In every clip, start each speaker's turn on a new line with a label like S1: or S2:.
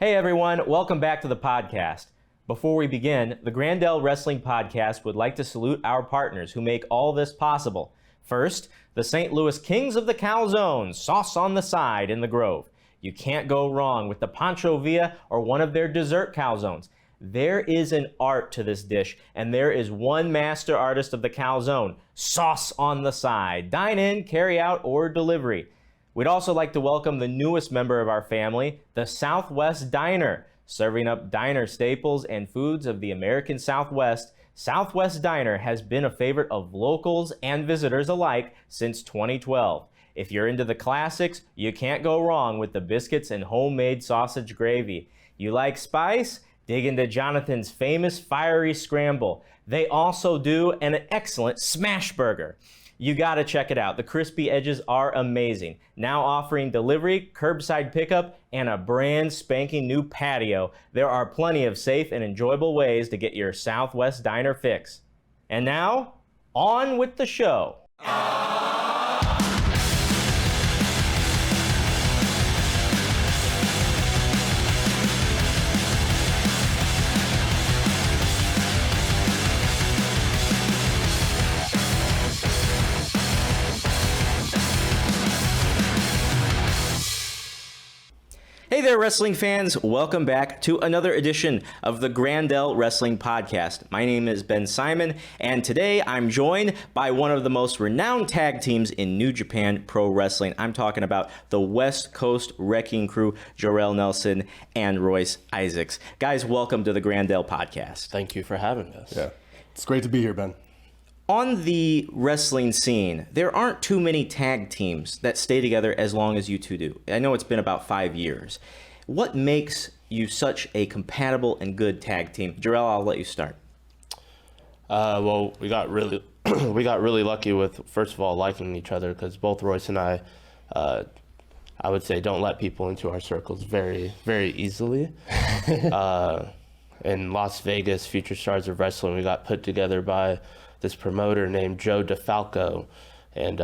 S1: Hey everyone, welcome back to the podcast. Before we begin, the Grandel Wrestling Podcast would like to salute our partners who make all this possible. First, the St. Louis Kings of the Calzone, sauce on the side in the Grove. You can't go wrong with the Pancho Villa or one of their dessert calzones. There is an art to this dish, and there is one master artist of the calzone, sauce on the side. Dine in, carry out, or delivery. We'd also like to welcome the newest member of our family, the Southwest Diner. Serving up diner staples and foods of the American Southwest, Southwest Diner has been a favorite of locals and visitors alike since 2012. If you're into the classics, you can't go wrong with the biscuits and homemade sausage gravy. You like spice? Dig into Jonathan's famous fiery scramble. They also do an excellent smash burger. You gotta check it out. The crispy edges are amazing. Now offering delivery, curbside pickup, and a brand spanking new patio. There are plenty of safe and enjoyable ways to get your Southwest Diner fix. And now, on with the show. Hey there, wrestling fans. Welcome back to another edition of the Grandel Wrestling Podcast. My name is Ben Simon, and today I'm joined by one of the most renowned tag teams in New Japan Pro Wrestling. I'm talking about the West Coast Wrecking Crew, Jorel Nelson and Royce Isaacs. Guys, welcome to the Grandel Podcast.
S2: Thank you for having us.
S3: Yeah, it's great to be here, Ben.
S1: On the wrestling scene, there aren't too many tag teams that stay together as long as you two do. I know it's been about 5 years. What makes you such a compatible and good tag team? Jorel, I'll let you start.
S2: Well, we got really lucky with, first of all, liking each other, because both Royce and I would say, don't let people into our circles very, very easily. In Las Vegas, Future Stars of Wrestling, we got put together by this promoter named Joe DeFalco, and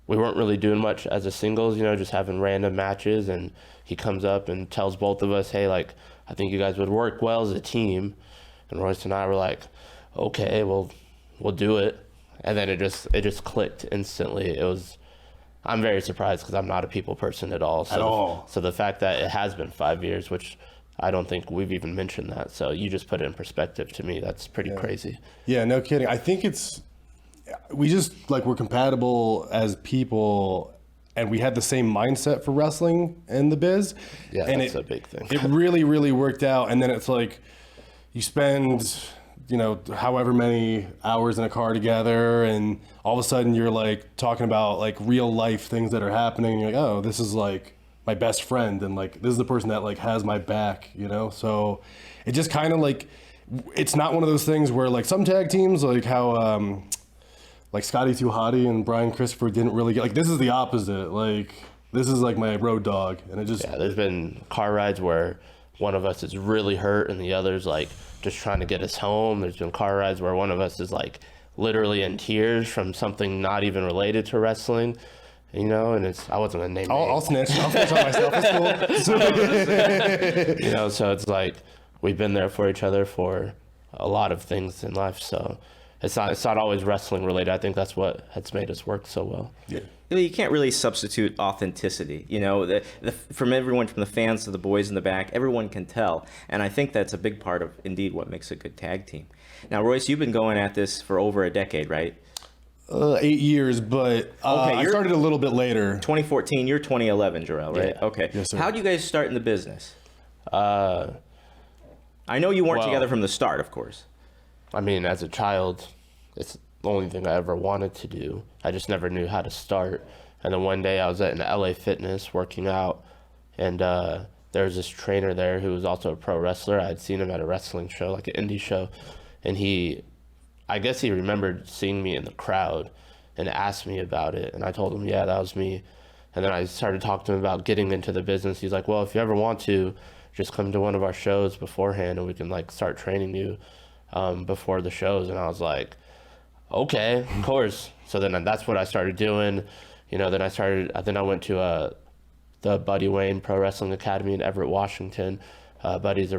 S2: we weren't really doing much as a singles, just having random matches, and he comes up and tells both of us, hey, I think you guys would work well as a team, and Royce and I were like, okay, well, we'll do it, and then it just clicked instantly. I'm very surprised because I'm not a people person at all. So the fact that it has been 5 years, which I don't think we've even mentioned that. So you just put it in perspective to me. That's pretty crazy.
S3: Yeah, no kidding. I think we're compatible as people, and we had the same mindset for wrestling in the biz.
S2: Yeah,
S3: and
S2: that's a big thing.
S3: It really, really worked out. And then it's like you spend, however many hours in a car together, and all of a sudden you're talking about real life things that are happening. And you're like, oh, this is my best friend, and this is the person that has my back, so it just kind of it's not one of those things where some tag teams how Scotty 2 Hotty and Brian Christopher didn't really get this is the opposite. This is my road dog, and it just
S2: there's been car rides where one of us is really hurt and the other's just trying to get us home. There's been car rides where one of us is literally in tears from something not even related to wrestling. And I wasn't gonna name.
S3: I'll snitch. I'll snitch on myself. It's cool.
S2: So it's we've been there for each other for a lot of things in life. So it's not always wrestling related. I think that's what has made us work so well.
S3: Yeah.
S1: You can't really substitute authenticity. From everyone, from the fans to the boys in the back, everyone can tell. And I think that's a big part of, indeed, what makes a good tag team. Now, Royce, you've been going at this for over a decade, right?
S3: 8 years, but I started a little bit later.
S1: 2014, you're 2011, Jorel, right?
S2: Yeah.
S1: Okay.
S3: Yes, sir.
S1: How do you guys start in the business? I know you weren't together from the start, of course.
S2: I mean, as a child, it's the only thing I ever wanted to do. I just never knew how to start. And then one day I was at an LA Fitness working out, and there was this trainer there who was also a pro wrestler. I had seen him at a wrestling show, an indie show, and I guess he remembered seeing me in the crowd and asked me about it. And I told him, yeah, that was me. And then I started talking to him about getting into the business. He's like, well, if you ever want to, just come to one of our shows beforehand and we can start training you before the shows. And I was like, okay, of course. So then that's what I started doing. Then I went to the Buddy Wayne Pro Wrestling Academy in Everett, Washington. Buddy's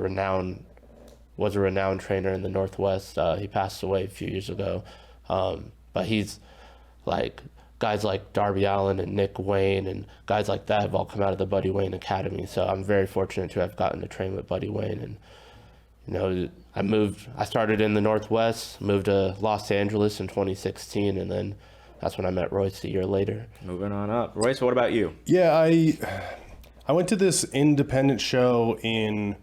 S2: was a renowned trainer in the Northwest. He passed away a few years ago. But he's like, guys like Darby Allin and Nick Wayne and guys like that have all come out of the Buddy Wayne Academy. So I'm very fortunate to have gotten to train with Buddy Wayne. And, you know, I started in the Northwest, moved to Los Angeles in 2016, and then that's when I met Royce a year later.
S1: Moving on up. Royce, what about you?
S3: Yeah, I went to this independent show in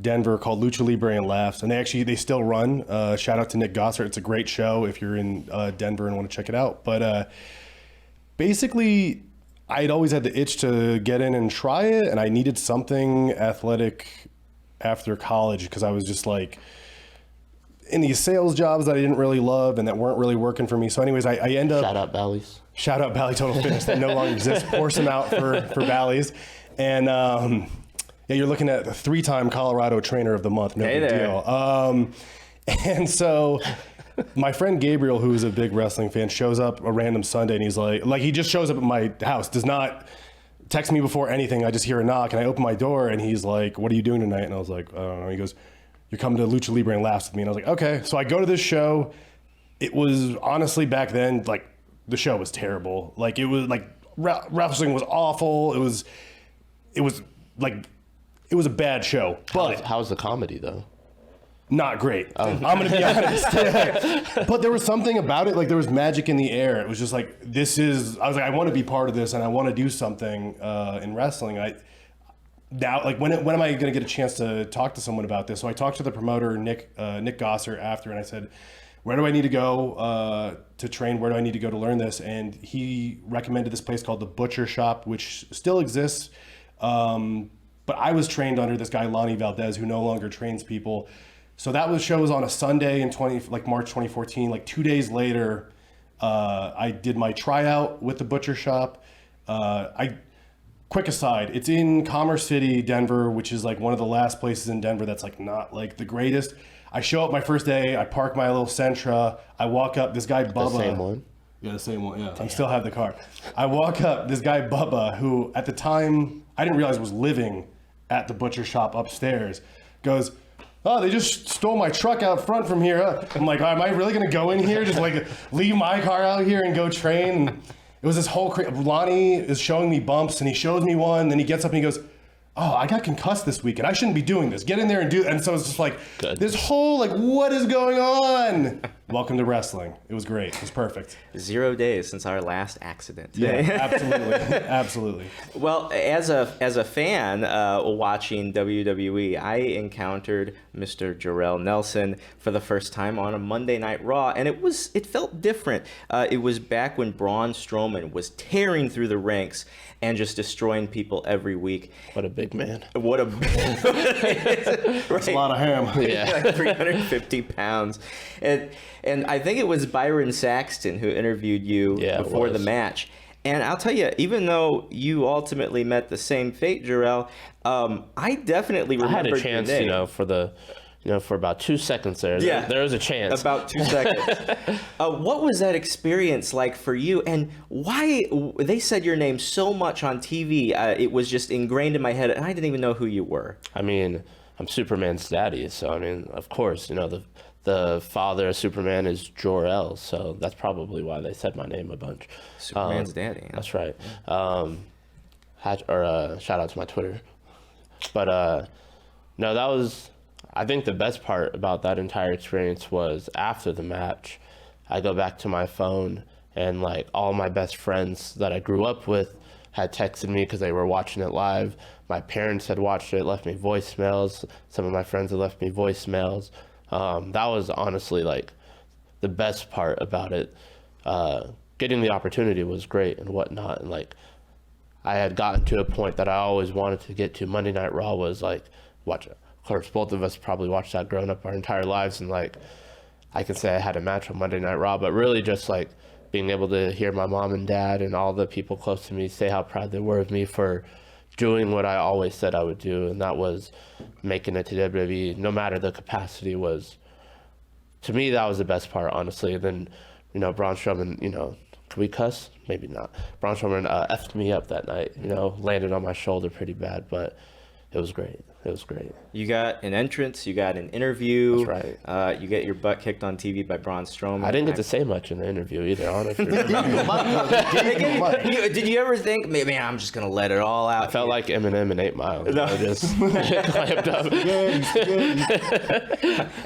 S3: Denver called Lucha Libre and Laughs, and they still run. Shout out to Nick Gossert. It's a great show if you're in Denver and want to check it out. But basically, I'd always had the itch to get in and try it, and I needed something athletic after college because I was just like in these sales jobs that I didn't really love and that weren't really working for me. So anyways, I end up... Shout out Bally Total Fitness that no longer exists. Pour some out for Bally's. And yeah, you're looking at a 3-time Colorado Trainer of the Month. No big deal. And so my friend Gabriel, who's a big wrestling fan, shows up a random Sunday and he's like he just shows up at my house, does not text me before anything. I just hear a knock and I open my door and he's like, "What are you doing tonight?" And I was like, "I don't know." He goes, "You're coming to Lucha Libre and Laughs with me." And I was like, "Okay." So I go to this show. It was honestly back then, like, the show was terrible. Like, it was like wrestling was awful. It was a bad show. But
S2: how's the comedy though?
S3: Not great. I'm going to be honest. But there was something about it. Like, there was magic in the air. It was just like, I was like, I want to be part of this and I want to do something in wrestling. Now, like, when am I going to get a chance to talk to someone about this? So I talked to the promoter, Nick Gossert, after, and I said, "Where do I need to go to train? Where do I need to go to learn this?" And he recommended this place called the Butcher Shop, which still exists. But I was trained under this guy, Lonnie Valdez, who no longer trains people. So that show was on a Sunday in March 2014. Like 2 days later, I did my tryout with the Butcher Shop. Quick aside, it's in Commerce City, Denver, which is like one of the last places in Denver that's like not like the greatest. I show up my first day, I park my little Sentra, I walk up, this guy Bubba.
S2: The same one?
S3: Yeah, the same one, yeah. I still have the car. I walk up, this guy Bubba, who at the time, I didn't realize was living at the Butcher Shop upstairs, goes, "Oh, they just stole my truck out front from here." I'm like, "Am I really gonna go in here? Just like leave my car out here and go train?" And it was this whole, Lonnie is showing me bumps and he shows me one, then he gets up and he goes, "Oh, I got concussed this week and I shouldn't be doing this. Get in there and do it." And so it's just like, this whole, like, what is going on? Welcome to wrestling. It was great. It was perfect.
S1: 0 days since our last accident.
S3: Yeah, absolutely. Absolutely.
S1: Well, as a fan watching WWE, I encountered Mr. Jorel Nelson for the first time on a Monday Night Raw, and it felt different. It was back when Braun Strowman was tearing through the ranks and just destroying people every week.
S2: What a big man.
S1: What a
S3: That's a lot of ham.
S1: Yeah. Like 350 pounds. And I think it was Byron Saxton who interviewed you before the match. And I'll tell you, even though you ultimately met the same fate, Jorel, I definitely remember
S2: I had a chance, for about 2 seconds there.
S1: Yeah,
S2: there was a chance.
S1: About 2 seconds. What was that experience like for you? And why they said your name so much on TV? It was just ingrained in my head, and I didn't even know who you were.
S2: I mean, I'm Superman's daddy, so I mean, of course, the father of Superman is Jor-El, so that's probably why they said my name a bunch.
S1: Superman's daddy. Yeah.
S2: That's right. Shout out to my Twitter. But no, that was, I think the best part about that entire experience was after the match, I go back to my phone and like all my best friends that I grew up with had texted me because they were watching it live. My parents had watched it, left me voicemails. Some of my friends had left me voicemails. That was honestly like the best part about it. Getting the opportunity was great and whatnot. And like, I had gotten to a point that I always wanted to get to. Monday Night Raw was like, of course, both of us probably watched that growing up our entire lives. And like, I can say I had a match on Monday Night Raw, but really just like being able to hear my mom and dad and all the people close to me say how proud they were of me for doing what I always said I would do, and that was making it to WWE, no matter the capacity, was, to me, that was the best part, honestly. And then, Braun Strowman, Can we cuss? Maybe not. Braun Strowman effed me up that night, landed on my shoulder pretty bad, but it was great. It was great.
S1: You got an entrance, you got an interview.
S2: That's right.
S1: You get your butt kicked on TV by Braun Strowman.
S2: I didn't get to say much in the interview either, honestly.
S1: Did you ever think, maybe I'm just going to let it all out?
S2: I felt like Eminem in 8 Mile. I just clamped up.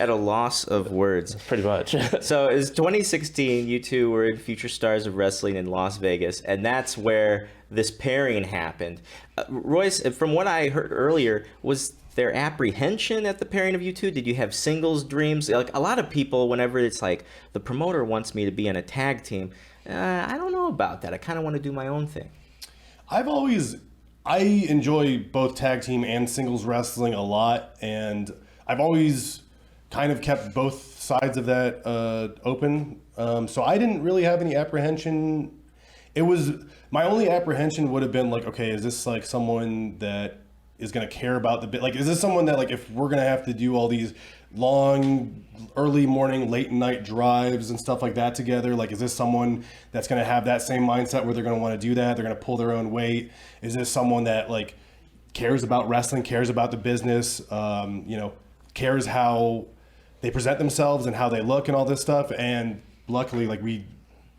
S1: At a loss of words.
S2: Pretty much.
S1: So it's 2016, you two were in Future Stars of Wrestling in Las Vegas, and that's where this pairing happened. Royce, from what I heard earlier, was there apprehension at the pairing of you two? Did you have singles dreams? Like a lot of people, whenever it's like the promoter wants me to be in a tag team, I don't know about that. I kind of want to do my own thing.
S3: I enjoy both tag team and singles wrestling a lot, and I've always kind of kept both sides of that open. So I didn't really have any apprehension. My only apprehension would have been like, okay, is this like someone that is going to care about the bit? Like, is this someone that, like, if we're going to have to do all these long, early morning, late night drives and stuff like that together, like, is this someone that's going to have that same mindset where they're going to want to do that? They're going to pull their own weight? Is this someone that, like, cares about wrestling, cares about the business, cares how they present themselves and how they look and all this stuff? And luckily, like,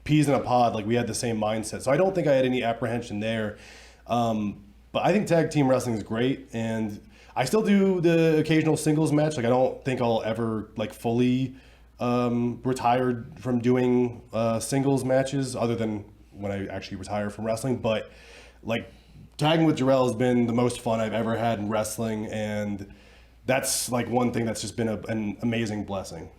S3: peas in a pod, like we had the same mindset. So I don't think I had any apprehension there. But I think tag team wrestling is great. And I still do the occasional singles match. Like I don't think I'll ever like fully retired from doing singles matches other than when I actually retire from wrestling. But like tagging with Jorel has been the most fun I've ever had in wrestling. And that's like one thing that's just been an amazing blessing.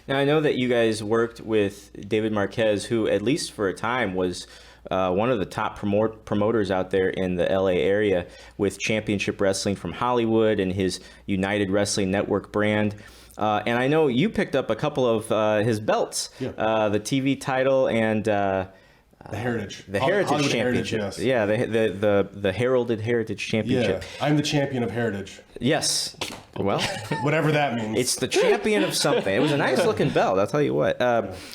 S1: Now, I know that you guys worked with David Marquez, who, at least for a time, was one of the top promoters out there in the LA area with Championship Wrestling from Hollywood and his United Wrestling Network brand. And I know you picked up a couple of his belts, the TV title and
S3: the Heritage.
S1: The Heritage
S3: Hollywood
S1: Championship.
S3: Heritage, yes.
S1: Yeah, the heralded Heritage Championship.
S3: Yeah, I'm the champion of Heritage.
S1: Yes. Well,
S3: whatever that means.
S1: It's the champion of something. It was a nice looking belt, I'll tell you what.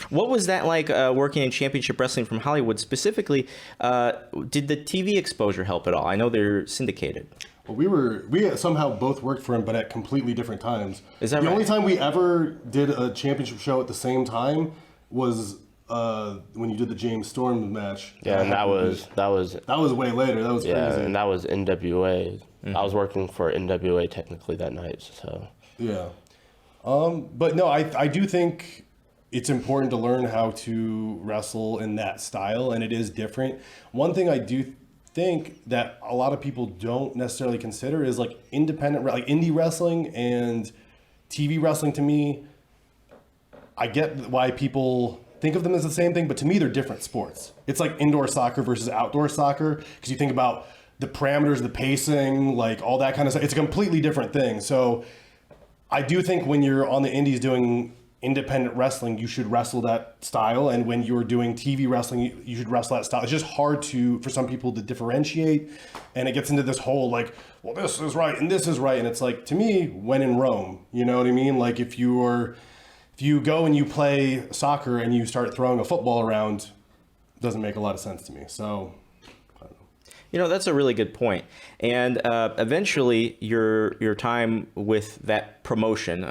S1: What was that like working in Championship Wrestling from Hollywood specifically? Did the TV exposure help at all? I know they're syndicated.
S3: Well, we somehow both worked for him, but at completely different times.
S1: Is that
S3: the
S1: right?
S3: only time we ever did a championship show at the same time was when you did the James Storm match.
S2: Yeah, and that was
S3: way later. That was crazy.
S2: Yeah, and that was NWA. Mm-hmm. I was working for NWA technically that night, so.
S3: Yeah. But no, I do think it's important to learn how to wrestle in that style, and it is different. One thing I do think that a lot of people don't necessarily consider is like indie wrestling and TV wrestling. To me, I get why people think of them as the same thing, but to me, they're different sports. It's like indoor soccer versus outdoor soccer, because you think about the parameters, the pacing, like all that kind of stuff. It's a completely different thing. So I do think when you're on the indies doing independent wrestling, you should wrestle that style. And when you're doing TV wrestling, you should wrestle that style. It's just hard for some people to differentiate. And it gets into this whole like, well, this is right and this is right. And it's like, to me, when in Rome, you know what I mean? Like if you go and you play soccer and you start throwing a football around, it doesn't make a lot of sense to me. So, I don't know.
S1: You know, that's a really good point. And eventually, your time with that promotion,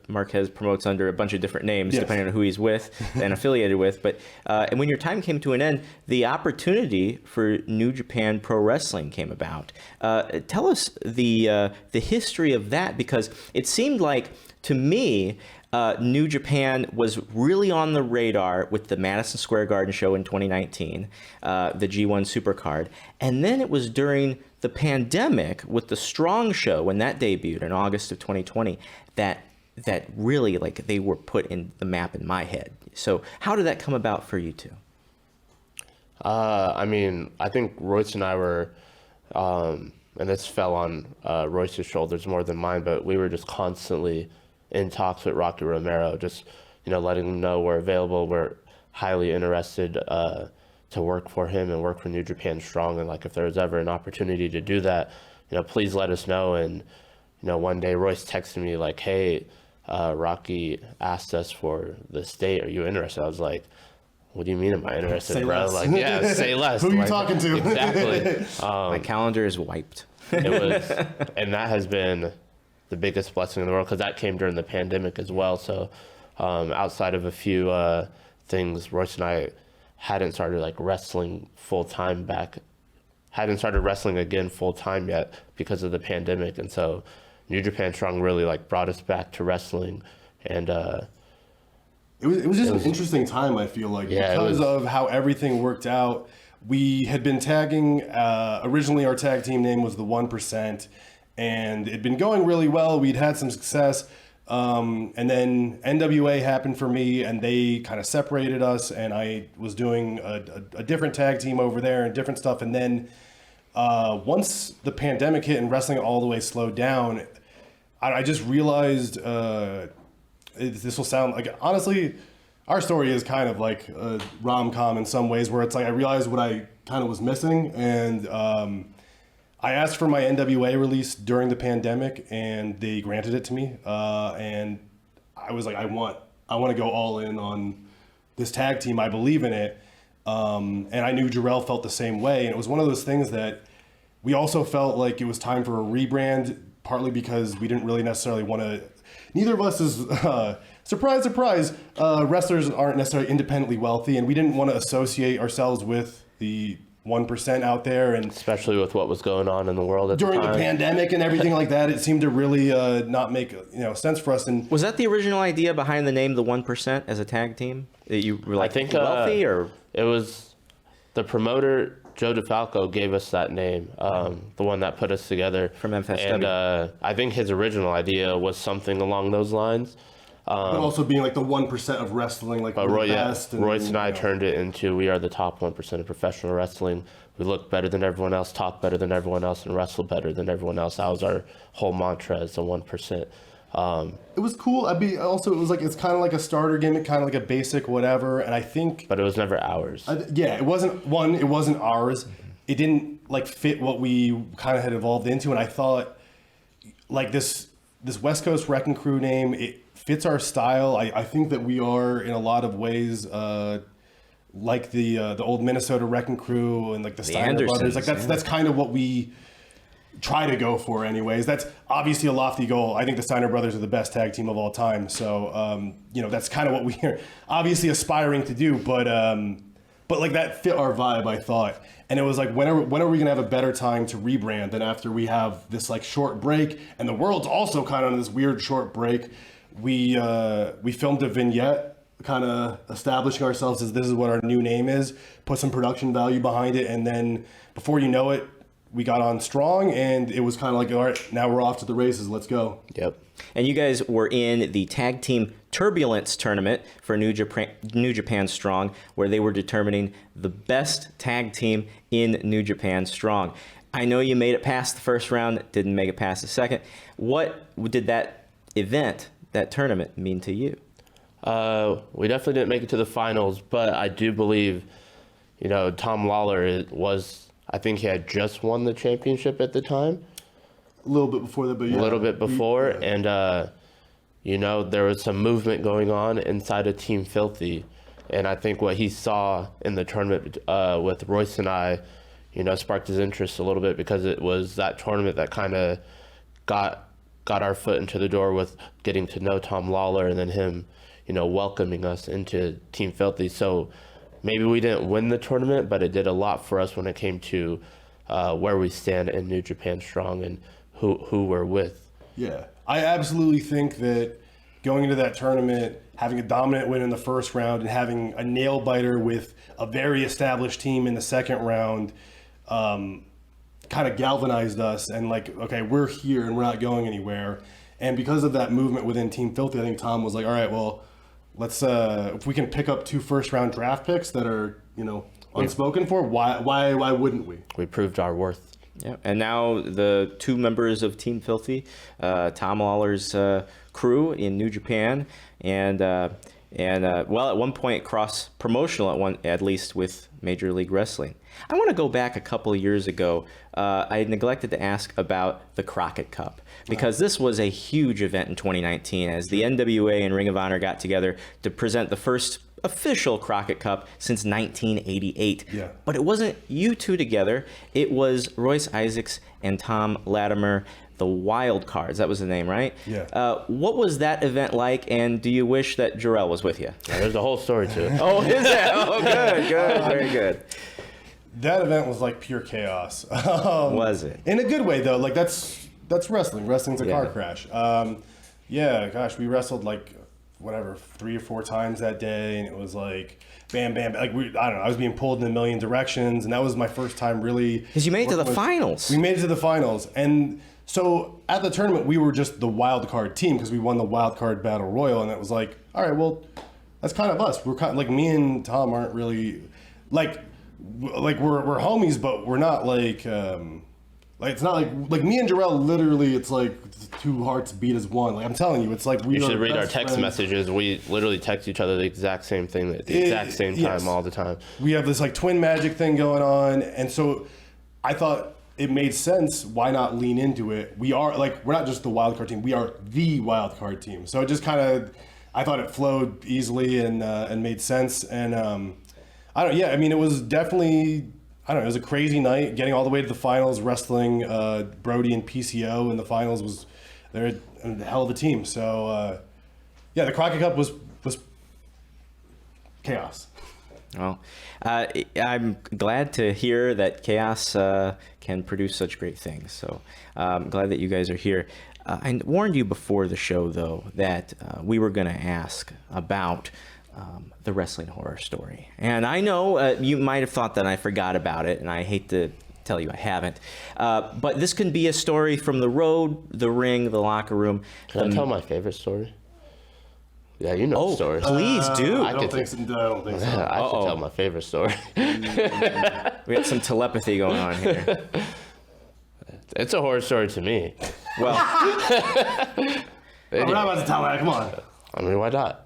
S1: Marquez promotes under a bunch of different names,
S3: yes,
S1: depending on who he's with and affiliated with. But and when your time came to an end, the opportunity for New Japan Pro Wrestling came about. Tell us the history of that, because it seemed like, to me, New Japan was really on the radar with the Madison Square Garden show in 2019, the G1 Supercard. And then it was during the pandemic with the Strong show, when that debuted in August of 2020, that really, like, they were put in the map in my head. So how did that come about for you two?
S2: I mean, I think Royce and I were, and this fell on Royce's shoulders more than mine, but we were just constantly in talks with Rocky Romero, just, letting him know we're available. We're highly interested to work for him and work for New Japan Strong. And like, if there's ever an opportunity to do that, please let us know. And, one day Royce texted me like, hey, Rocky asked us for this date. Are you interested? I was like, what do you mean am I interested,
S3: Say
S2: bro?
S3: less.
S2: Like, yeah, say less.
S3: Who are you
S2: Like,
S3: talking to?
S2: Exactly.
S1: My calendar is wiped.
S2: It was, and that has been the biggest blessing in the world because that came during the pandemic as well. So outside of a few things, Royce and I hadn't started like wrestling full time back, hadn't started wrestling again full time yet because of the pandemic, and so New Japan Strong really like brought us back to wrestling, and
S3: It was just an interesting time, I feel like,
S2: Yeah,
S3: because of how everything worked out. We had been tagging, originally our tag team name was the 1%, and it'd been going really well. We'd had some success, and then NWA happened for me, and they kind of separated us, and I was doing a different tag team over there and different stuff. And then once the pandemic hit and wrestling all the way slowed down, I just realized... this will sound like, honestly, our story is kind of like a rom-com in some ways, where it's like I realized what I kind of was missing, and I asked for my NWA release during the pandemic, and they granted it to me, and I was like, I want to go all in on this tag team. I believe in it, and I knew Jorel felt the same way, and it was one of those things that we also felt like it was time for a rebrand, partly because we didn't really necessarily want to. Neither of us is, surprise, surprise, wrestlers aren't necessarily independently wealthy, and we didn't want to associate ourselves with the 1% out there. And
S2: especially with what was going on in the world at
S3: during
S2: the
S3: the
S2: time.
S3: pandemic and everything like that, it seemed to really not make sense for us. And
S1: Was that the original idea behind the name The 1% as a tag team? That you were like
S2: I think
S1: wealthy, or
S2: it was the promoter Joe DeFalco gave us that name, the one that put us together
S1: From FSW.
S2: And I think his original idea was something along those lines.
S3: but also being like the 1% of wrestling, like
S2: But
S3: the
S2: Royce
S3: best.
S2: and I turned it into we are the top 1% of professional wrestling. We look better than everyone else, talk better than everyone else, and wrestle better than everyone else. That was our whole mantra as the 1%.
S3: It was cool. It was like, it's kind of like a starter gimmick, kind of like a basic whatever. And I think,
S2: But it was never ours.
S3: it wasn't ours. It didn't like fit what we kind of had evolved into. And I thought like this West Coast Wrecking Crew name, it fits our style. I think that we are in a lot of ways, like the old Minnesota Wrecking Crew and like the Steiner
S1: Andersons,
S3: brothers. Like that's kind of what we try to go for anyways. That's obviously a lofty goal. I think the Steiner brothers are the best tag team of all time. So, that's kind of what we're obviously aspiring to do, but like that fit our vibe, I thought. And it was like, when are we gonna have a better time to rebrand than after we have this like short break, and the world's also kind of on this weird short break. We filmed a vignette, kind of establishing ourselves as this is what our new name is, put some production value behind it, and then before you know it, we got on strong, and it was kind of like, all right, now we're off to the races. Let's go.
S2: Yep.
S1: And you guys were in the tag team Turbulence tournament for New Japan Strong, where they were determining the best tag team in New Japan Strong. I know you made it past the first round, didn't make it past the second. What did that event, that tournament, mean to you?
S2: We definitely didn't make it to the finals, but I do believe, Tom Lawler I think he had just won the championship at the time.
S3: A little bit before that, but yeah.
S2: A little bit before, and there was some movement going on inside of Team Filthy, and I think what he saw in the tournament with Royce and I, sparked his interest a little bit, because it was that tournament that kind of got our foot into the door with getting to know Tom Lawler, and then him, welcoming us into Team Filthy. So maybe we didn't win the tournament, but it did a lot for us when it came to where we stand in New Japan Strong and who we're with.
S3: Yeah, I absolutely think that going into that tournament, having a dominant win in the first round and having a nail biter with a very established team in the second round kind of galvanized us, and like, okay, we're here and we're not going anywhere. And because of that movement within Team Filthy, I think Tom was like, all right, well, let's if we can pick up 2 first-round draft picks that are, unspoken for, why wouldn't we?
S2: We proved our worth.
S1: Yeah, and now the 2 members of Team Filthy, Tom Lawler's crew in New Japan, and at one point cross-promotional at least with Major League Wrestling. I want to go back a couple of years ago. I neglected to ask about the Crockett Cup, because this was a huge event in 2019 as the NWA and Ring of Honor got together to present the first official Crockett Cup since 1988.
S3: Yeah.
S1: But it wasn't you two together. It was Royce Isaacs and Tom Latimer, the Wild Cards. That was the name, right?
S3: Yeah.
S1: What was that event like, and do you wish that Jorel was with you?
S2: There's a whole story to it.
S1: Oh, is that? Oh, good, very good.
S3: That event was like pure chaos.
S1: Was it?
S3: In a good way, though. Like, that's wrestling. Wrestling's a car crash. Yeah, gosh, we wrestled like, 3 or 4 times that day, and it was like, bam, bam. Like, I don't know, I was being pulled in a million directions, and that was my first time really.
S1: Because you made it to the finals.
S3: We made it to the finals. And so at the tournament, we were just the wild card team because we won the wild card battle royal, and it was like, all right, well, that's kind of us. We're kind of like, me and Tom aren't really like we're homies, but we're not like it's not like me and Jorel. Literally, it's like 2 hearts beat as one. Like, I'm telling you, it's like we.
S2: You should read our
S3: best
S2: text
S3: friends.
S2: messages. We literally text each other the exact same thing at the exact same time
S3: Yes.
S2: all the time.
S3: We have this like twin magic thing going on, and so I thought it made sense. Why not lean into it? We're not just the wild card team. We are the wild card team. So it just kind of, I thought it flowed easily and made sense. And it was definitely, it was a crazy night. Getting all the way to the finals, wrestling Brody and PCO in the finals they're a hell of a team. So the Crockett Cup was chaos.
S1: Well, I'm glad to hear that chaos can produce such great things. So I'm glad that you guys are here. I warned you before the show, though, that we were going to ask about the wrestling horror story. And I know you might have thought that I forgot about it, and I hate to tell you I haven't. But this can be a story from the road, the ring, the locker room.
S2: Can I tell my favorite story? Yeah, you know the story.
S1: Please do.
S3: I don't think so.
S2: I should tell my favorite story.
S1: We got some telepathy going on here.
S2: It's a horror story to me.
S1: Well,
S3: We're not about to tell that. Come on.
S2: I mean, why not?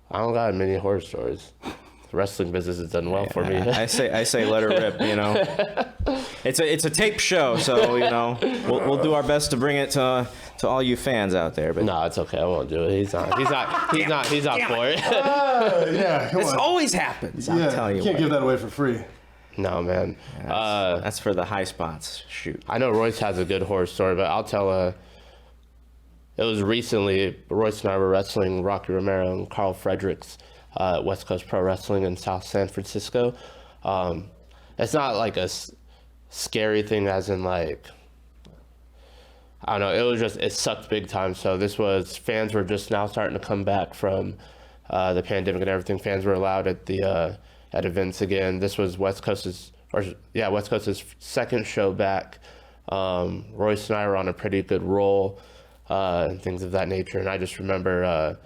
S2: I don't got many horror stories. The wrestling business has done well for me.
S1: I say let her rip. It's a tape show, so we'll do our best to bring it to all you fans out there. But
S2: No, it's okay. I won't do it. He's not for it.
S3: Yeah, come
S1: this
S3: on.
S1: always happens. I'm telling you.
S3: Can't
S1: what.
S3: give that away for free.
S2: No, man.
S1: That's for the high spots. Shoot.
S2: I know Royce has a good horror story, but I'll tell it was recently, Royce and I were wrestling Rocky Romero and Carl Fredericks at West Coast Pro Wrestling in South San Francisco. It's not like a scary thing as in like, I don't know, it sucked big time. So fans were just now starting to come back from the pandemic and everything. Fans were allowed at the at events again. This was West Coast's second show back. Royce and I were on a pretty good roll and things of that nature. And I just remember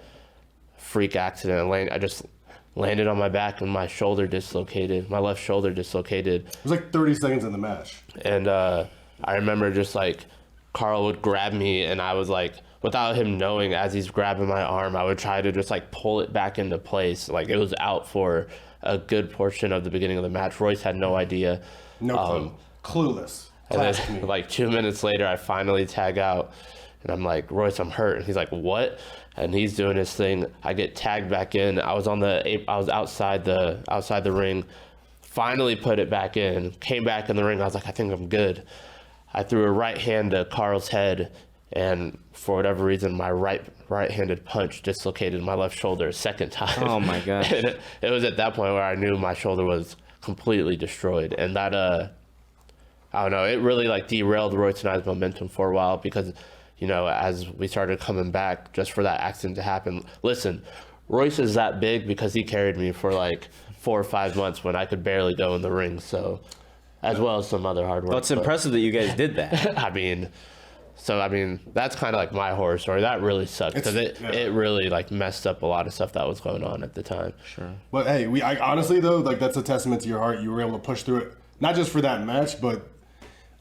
S2: freak accident. I just landed on my back and my shoulder dislocated. My left shoulder dislocated.
S3: It was like 30 seconds in the match.
S2: And I remember just like Carl would grab me and I was like, without him knowing, as he's grabbing my arm, I would try to just like pull it back into place. Like it was out for a good portion of the beginning of the match. Royce had no idea.
S3: No clue. Clueless.
S2: And
S3: Classic
S2: then,
S3: me.
S2: like 2 minutes later, I finally tag out, and I'm like, Royce, I'm hurt. And he's like, what? And he's doing his thing. I get tagged back in. I was outside the ring. Finally put it back in. Came back in the ring. I was like, I think I'm good. I threw a right hand to Carl's head, and for whatever reason, my right-handed punch dislocated my left shoulder a second time.
S1: Oh my gosh.
S2: And it was at that point where I knew my shoulder was completely destroyed, and that I don't know, it really like derailed Royce and I's momentum for a while because, as we started coming back just for that accident to happen. Listen, Royce is that big because he carried me for like 4 or 5 months when I could barely go in the ring. So, as well as some other hard work.
S1: Well, it's impressive that you guys did that.
S2: I mean, that's kind of like my horror story. That really sucked because it really like messed up a lot of stuff that was going on at the time.
S1: Sure.
S3: But hey, honestly though, like that's a testament to your heart. You were able to push through it, not just for that match, but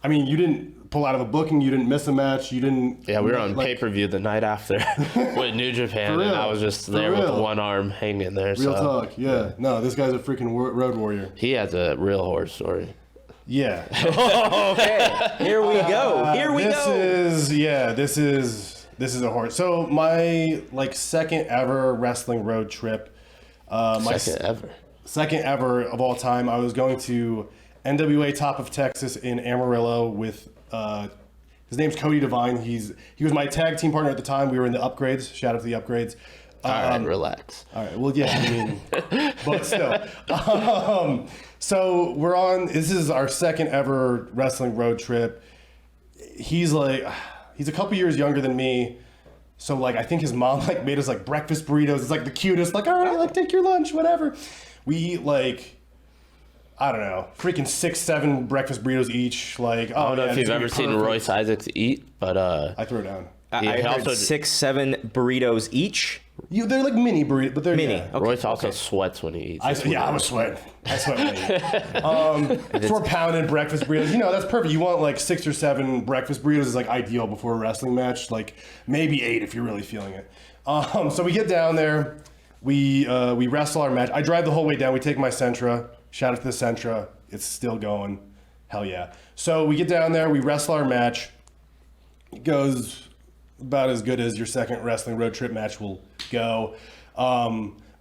S3: I mean, you didn't pull out of a booking, you didn't miss a match, you didn't.
S2: Yeah, we were on pay-per-view the night after with New Japan, and I was just there with one arm hanging there.
S3: Real talk, yeah. No, this guy's a freaking road warrior.
S2: He has a real horror story.
S3: Yeah.
S1: Okay, here we go.
S3: This is a horror. So my second ever wrestling road trip. Second ever of all time. I was going to NWA Top of Texas in Amarillo with his name's Cody Devine. He was my tag team partner at the time. We were in the Upgrades. Shout out to the Upgrades.
S2: All right, relax.
S3: All right. Well, yeah, I mean, but still. So we're on. This is our second ever wrestling road trip. He's a couple years younger than me. So like, I think his mom like made us like breakfast burritos. It's like the cutest. Like, all right, like take your lunch, whatever. We eat like, I don't know, freaking 6-7 breakfast burritos each. Like,
S2: I don't know if you've ever seen Royce Isaacs eat, but
S3: I threw it down.
S1: I heard
S2: also
S1: 6-7 burritos each.
S3: They're like mini burritos, but they're
S1: Mini.
S3: Yeah.
S1: Okay.
S2: Royce also sweats when he eats.
S3: I was sweating. I sweat when I eat. 4-pound breakfast burritos. You know, that's perfect. You want like 6 or 7 breakfast burritos is like ideal before a wrestling match. Like maybe 8 if you're really feeling it. So we get down there. We wrestle our match. I drive the whole way down. We take my Sentra. Shout out to the Sentra. It's still going. Hell yeah. So we get down there. We wrestle our match. It goes about as good as your second wrestling road trip match will go.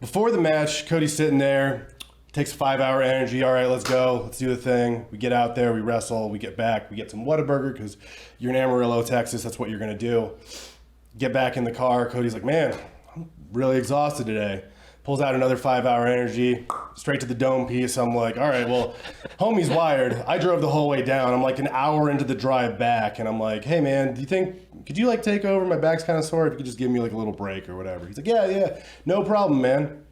S3: Before the match, Cody's sitting there, takes a 5-hour energy. All right, let's go. Let's do the thing. We get out there, we wrestle, we get back, we get some Whataburger because you're in Amarillo, Texas. That's what you're going to do. Get back in the car. Cody's like, man, I'm really exhausted today. Pulls out another 5-hour energy, straight to the dome piece. I'm like, all right, well, homie's wired. I drove the whole way down. I'm like an hour into the drive back, and I'm like, hey, man, could you like take over? My back's kind of sore. If you could just give me like a little break or whatever. He's like, yeah, no problem, man.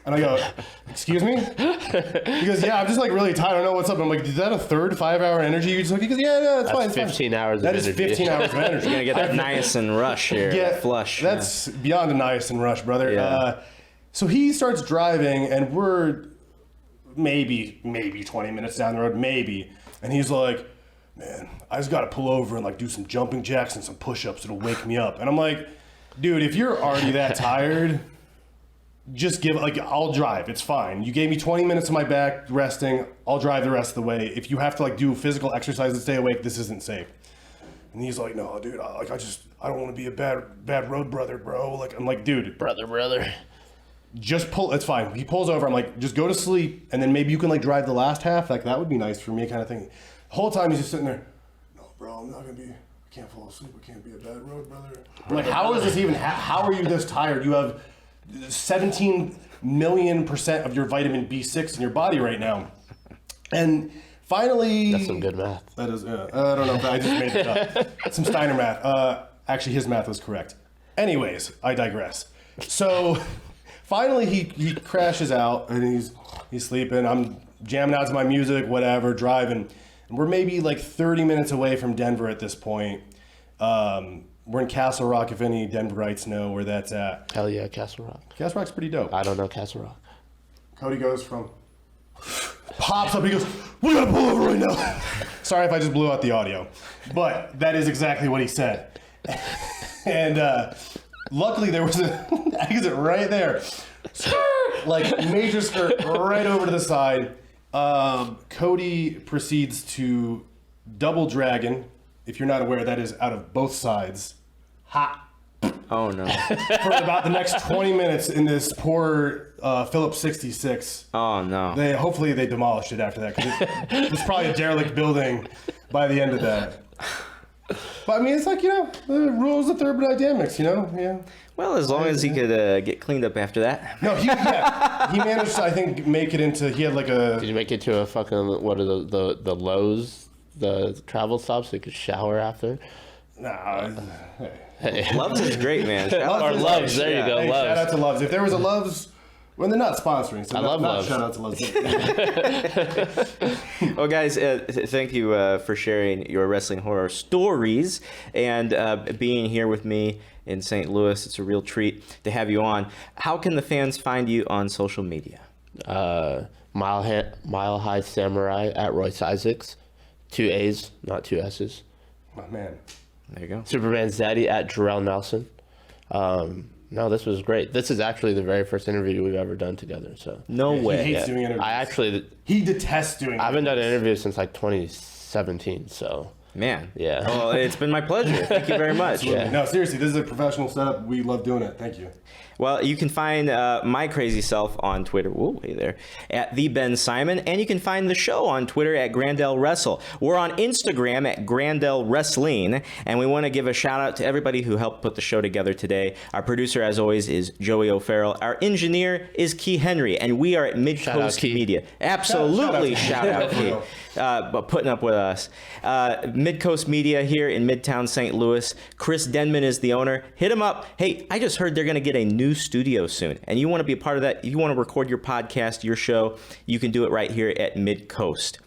S3: And I go, excuse me? He goes, yeah, I'm just like really tired. I don't know what's up. I'm like, is that a third 5-hour energy? He goes, yeah, it's fine.
S2: That's 15 hours
S3: That
S2: of
S3: is
S2: energy.
S3: 15 hours of energy.
S1: You're gonna get that niacin rush here.
S3: Yeah,
S1: Flush.
S3: That's beyond a niacin rush, brother.
S1: Yeah.
S3: So he starts driving, and we're maybe 20 minutes down the road, maybe. And he's like, man, I just got to pull over and like do some jumping jacks and some push-ups. It'll wake me up. And I'm like, dude, if you're already that tired, just I'll drive. It's fine. You gave me 20 minutes of my back resting. I'll drive the rest of the way. If you have to like do physical exercise to stay awake, this isn't safe. And he's like, no, dude, I don't want to be a bad road brother, bro. Like, I'm like, dude,
S2: brother.
S3: Just pull. It's fine. He pulls over. I'm like, just go to sleep, and then maybe you can like drive the last half. Like that would be nice for me, kind of thing. The whole time he's just sitting there. No, bro, I'm not gonna be. I can't fall asleep. I can't be a bad road brother. I'm like, how is this even? How are you this tired? You have 17 million% of your vitamin B6 in your body right now, and finally.
S2: That's some good math.
S3: That is. I don't know. I just made it up. Some Steiner math. Actually, his math was correct. Anyways, I digress. So. Finally, he crashes out and he's sleeping. I'm jamming out to my music, whatever, driving. And we're maybe like 30 minutes away from Denver at this point. We're in Castle Rock, if any Denverites know where that's at.
S2: Hell yeah, Castle Rock.
S3: Castle Rock's pretty dope.
S2: I don't know Castle Rock.
S3: Cody pops up, he goes, we gotta pull over right now. Sorry if I just blew out the audio. But that is exactly what he said. And luckily there was an exit right there. Like major skirt right over to the side. Cody proceeds to double dragon. If you're not aware, that is out of both sides. Hot.
S1: Oh no.
S3: For about the next 20 minutes in this poor Phillips 66.
S1: Oh no.
S3: Hopefully they demolished it after that, because it was probably a derelict building by the end of that. But I mean, it's like, the rules of thermodynamics, yeah.
S1: Well, as long as he could get cleaned up after that.
S3: No, he managed to, I think, make it into, he had like a...
S2: Did you make it to a fucking, what are the Lowe's, the travel stops so you could shower after?
S3: Nah.
S2: Hey.
S1: Love's is great, man.
S2: Or Love's, there you go,
S3: Hey,
S2: Love's.
S3: shout out to Love's. If there was a Love's... Well, they're not sponsoring, so
S2: I love Love's.
S3: shout out to Love's.
S1: Well, guys, thank you for sharing your wrestling horror stories and being here with me in St. Louis. It's a real treat to have you on. How can the fans find you on social media?
S2: Mile High Samurai at Royce Isaacs. 2 A's, not 2 S's.
S3: Oh, man.
S1: There you go.
S2: Superman's Daddy at Jorel Nelson. No, this was great. This is actually the very first interview we've ever done together. So
S1: No way.
S3: He hates doing interviews.
S2: I actually...
S3: He detests doing
S2: I haven't done an interview since like 2017, so...
S1: Man.
S2: Yeah.
S1: Well, it's been my pleasure. Thank you very much.
S3: No, seriously, this is a professional setup. We love doing it. Thank you.
S1: Well, you can find my crazy self on Twitter, whoa, hey there, at the Ben Simon, and you can find the show on Twitter at Grandel Wrestle. We're on Instagram at Grandel Wrestling, and we want to give a shout out to everybody who helped put the show together today. Our producer, as always, is Joey O'Farrell. Our engineer is Key Henry, and we are at Midcoast Media. Absolutely, shout out Key. Putting up with us. Midcoast Media here in Midtown St. Louis. Chris Denman is the owner. Hit him up. Hey, I just heard they're going to get a new studio soon, and you want to be a part of that. If you want to record your podcast, your show, you can do it right here at Midcoast.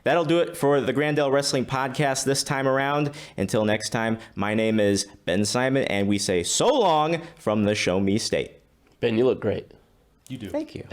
S1: That'll do it for the Grandel Wrestling Podcast this time around. Until next time, my name is Ben Simon, and we say so long from the Show Me State.
S2: Ben, you look great.
S3: You do.
S1: Thank you.